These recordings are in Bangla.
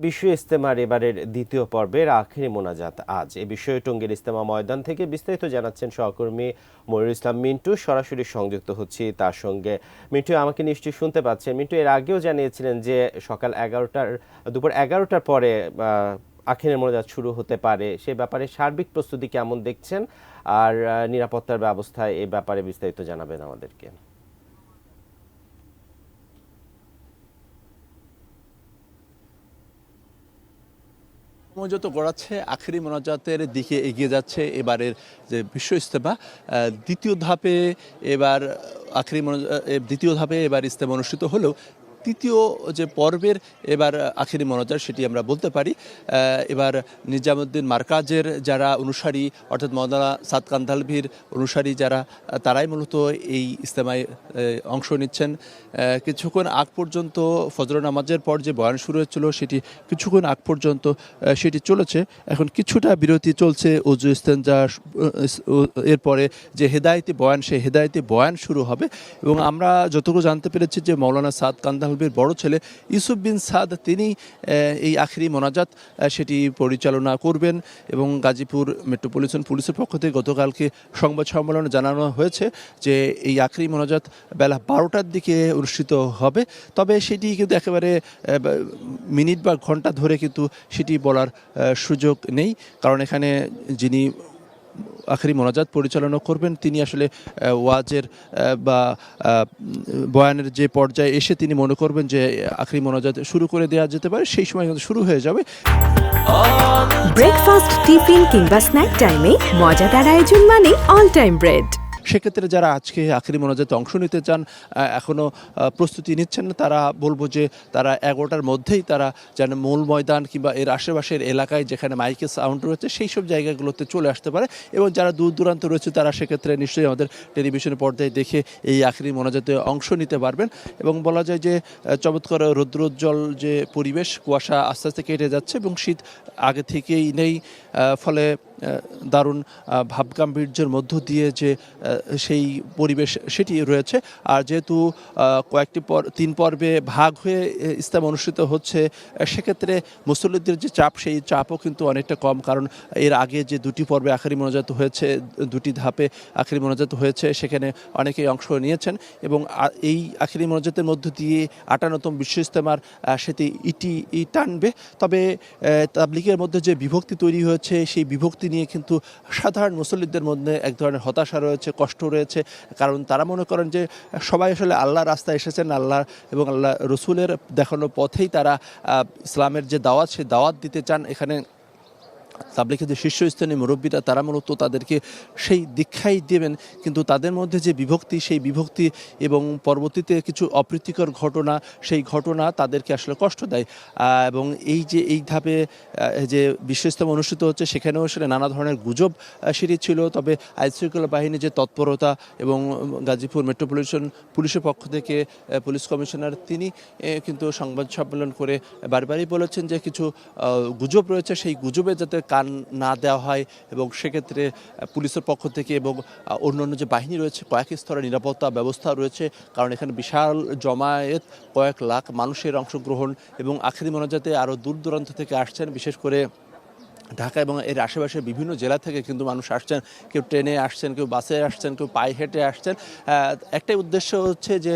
বিশ্ব ইজতেমার এবারের দ্বিতীয় পর্বের আখেরি মোনাজাত আজ। এ বিষয়ে টঙ্গীর ইজতেমা ময়দান থেকে বিস্তারিত জানাচ্ছেন সহকর্মী মনিরুল ইসলাম মিন্টু। সরাসরি সংযুক্ত হচ্ছি তার সঙ্গে। মিন্টু, আমাকে নিশ্চয়ই শুনতে পাচ্ছেন? মিন্টু, এর আগেও জানিয়েছিলেন যে দুপুর 11টার পরে আখেরি মোনাজাত শুরু হতে পারে। সে ব্যাপারে সার্বিক প্রস্তুতি কেমন দেখছেন, আর নিরাপত্তার ব্যবস্থা এ ব্যাপারে বিস্তারিত জানাবেন আমাদেরকে। সময় যত গড়াচ্ছে আখেরি মোনাজাতের দিকে এগিয়ে যাচ্ছে এবারের যে বিশ্ব ইজতেমা। দ্বিতীয় ধাপে এবার ইজতেমা অনুষ্ঠিত হলেও তৃতীয় যে পর্বের এবার আখেরি মোনাজাত সেটি আমরা বলতে পারি। এবার নিজামুদ্দিন মারকাজের যারা অনুসারী, অর্থাৎ মাওলানা সাদ কান্দালভির অনুসারী যারা, তারাই মূলত এই ইজতেমায় অংশ নিচ্ছেন। কিছুক্ষণ আগ পর্যন্ত ফজর নামাজের পর যে বয়ান শুরু হয়েছিল সেটি কিছুক্ষণ আগ পর্যন্ত সেটি চলেছে। এখন কিছুটা বিরতি চলছে ওযু ইস্তেনজা, এরপরে যে হেদায়েতি বয়ান, সেই হেদায়েতি বয়ান শুরু হবে। এবং আমরা যতটুকু জানতে পেরেছি যে মাওলানা সাদ কান্দালভির বড় ছেলে ইউসুফ বিন সাদ তিনি এই আখেরি মোনাজাত সেটি পরিচালনা করবেন। এবং গাজীপুর মেট্রোপলিটন পুলিশের পক্ষ থেকে গতকালকে সংবাদ সম্মেলনে জানানো হয়েছে যে এই আখেরি মোনাজাত বেলা 12টার দিকে অনুষ্ঠিত হবে। তবে সেটি কিন্তু একেবারে মিনিট বা ঘন্টা ধরে কিন্তু সেটি বলার সুযোগ নেই, কারণ এখানে যিনি আখেরি মোনাজাত পরিচালনা করবেন তিনি আসলে ওয়াজের বা বয়ানের যে পর্যায়ে এসে তিনি মনে করবেন যে আখেরি মোনাজাত শুরু করে দেওয়া যেতে পারে, সেই সময় কিন্তু শুরু হয়ে যাবে। ব্রেকফাস্ট, টিফিন কিংবা স্ন্যাক টাইমে মজাদার আয়োজন মানে অল টাইম ব্রেড। সেক্ষেত্রে যারা আজকে আখেরি মোনাজাতে অংশ নিতে চান, এখনও প্রস্তুতি নিচ্ছেন না, তারা বলবো যে তারা 11টার মধ্যেই তারা যেন মূল ময়দান কিংবা এর আশেপাশের এলাকায় যেখানে মাইকের সাউন্ড রয়েছে সেই সব জায়গাগুলোতে চলে আসতে পারে। এবং যারা দূর দূরান্ত রয়েছে তারা সেক্ষেত্রে নিশ্চয়ই আমাদের টেলিভিশনের পর্দায় দেখে এই আখেরি মোনাজাতে অংশ নিতে পারবেন। এবং বলা যায় যে চমৎকার রৌদ্রোজ্জ্বল যে পরিবেশ, কুয়াশা আস্তে আস্তে কেটে যাচ্ছে এবং শীত আগে থেকেই নেই, ফলে দারুণ ভাবগাম্ভীর্যের মধ্য দিয়ে যে সেই পরিবেশ সেটি রয়েছে। আর যেহেতু তিন পর্বে ভাগ হয়ে ইজতেমা অনুষ্ঠিত হচ্ছে, সেক্ষেত্রে মুসল্লিদের যে চাপ, সেই চাপও কিন্তু অনেকটা কম, কারণ এর আগে যে দুটি পর্বে আখেরি মোনাজাত হয়েছে, দুটি ধাপে আখেরি মোনাজাত হয়েছে, সেখানে অনেকেই অংশ নিয়েছেন। এবং এই আখেরি মোনাজাতের মধ্য দিয়ে 58তম বিশ্ব ইজতেমার সেটি ইটি টানবে। তবে তাবলিগের মধ্যে যে বিভক্তি তৈরি হয়েছে, সেই বিভক্তি নিয়ে কিন্তু সাধারণ মুসল্লিদের মধ্যে এক ধরনের হতাশা রয়েছে, কষ্ট রয়েছে, কারণ তারা মনে করেন যে সবাই আসলে আল্লাহর রাস্তায় এসেছেন, আল্লাহ এবং আল্লাহ রসুলের দেখানো পথেই তারা ইসলামের যে দাওয়াত, সেই দাওয়াত দিতে চান। এখানে তাবলিগের যে শীর্ষস্থানীয় মুরব্বীরা তারা মূলত তাদেরকে সেই দীক্ষাই দেবেন, কিন্তু তাদের মধ্যে যে বিভক্তি, সেই বিভক্তি এবং পরবর্তীতে কিছু অপ্রীতিকর ঘটনা, সেই ঘটনা তাদেরকে আসলে কষ্ট দেয়। এবং এই ধাপে যে বিশ্ব ইজতেমা অনুষ্ঠিত হচ্ছে, সেখানেও আসলে নানা ধরনের গুজব সেটি ছিল। তবে আইনশৃঙ্খলা বাহিনীর যে তৎপরতা এবং গাজীপুর মেট্রোপলিটন পুলিশের পক্ষ থেকে পুলিশ কমিশনার তিনি কিন্তু সংবাদ সম্মেলন করে বারবারই বলেছেন যে কিছু গুজব রয়েছে, সেই গুজবে যাতে কান না দেওয়া হয়। এবং সেক্ষেত্রে পুলিশের পক্ষ থেকে এবং অন্যান্য যে বাহিনী রয়েছে, কয়েক স্তরের নিরাপত্তা ব্যবস্থা রয়েছে, কারণ এখানে বিশাল জমায়েত, কয়েক লাখ মানুষের অংশগ্রহণ। এবং আখেরি মোনাজাতে আরও দূর দূরান্ত থেকে আসছেন, বিশেষ করে ঢাকা এবং এর আশেপাশে বিভিন্ন জেলা থেকে কিন্তু মানুষ আসছেন। কেউ ট্রেনে আসছেন, কেউ বাসে আসছেন, কেউ পায়ে হেঁটে আসছেন। একটাই উদ্দেশ্য হচ্ছে যে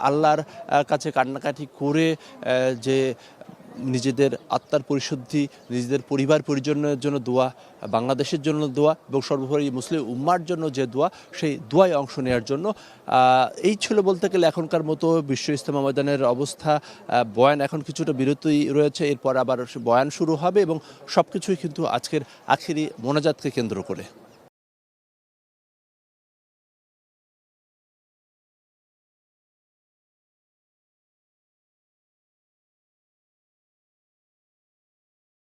আল্লাহর কাছে কান্নাকাটি করে যে নিজেদের আত্মার পরিশুদ্ধি, নিজেদের পরিবার পরিজনের জন্য দোয়া, বাংলাদেশের জন্য দোয়া এবং সর্বোপরি মুসলিম উম্মার জন্য যে দোয়া, সেই দোয়ায় অংশ নেওয়ার জন্য। এই ছিল বলতে গেলে এখনকার মতো বিশ্ব ইজতেমা ময়দানের অবস্থা। বয়ান এখন কিছুটা বিরতি রয়েছে, এরপর আবার বয়ান শুরু হবে এবং সব কিছুই কিন্তু আজকের আখেরি মোনাজাতকে কেন্দ্র করে।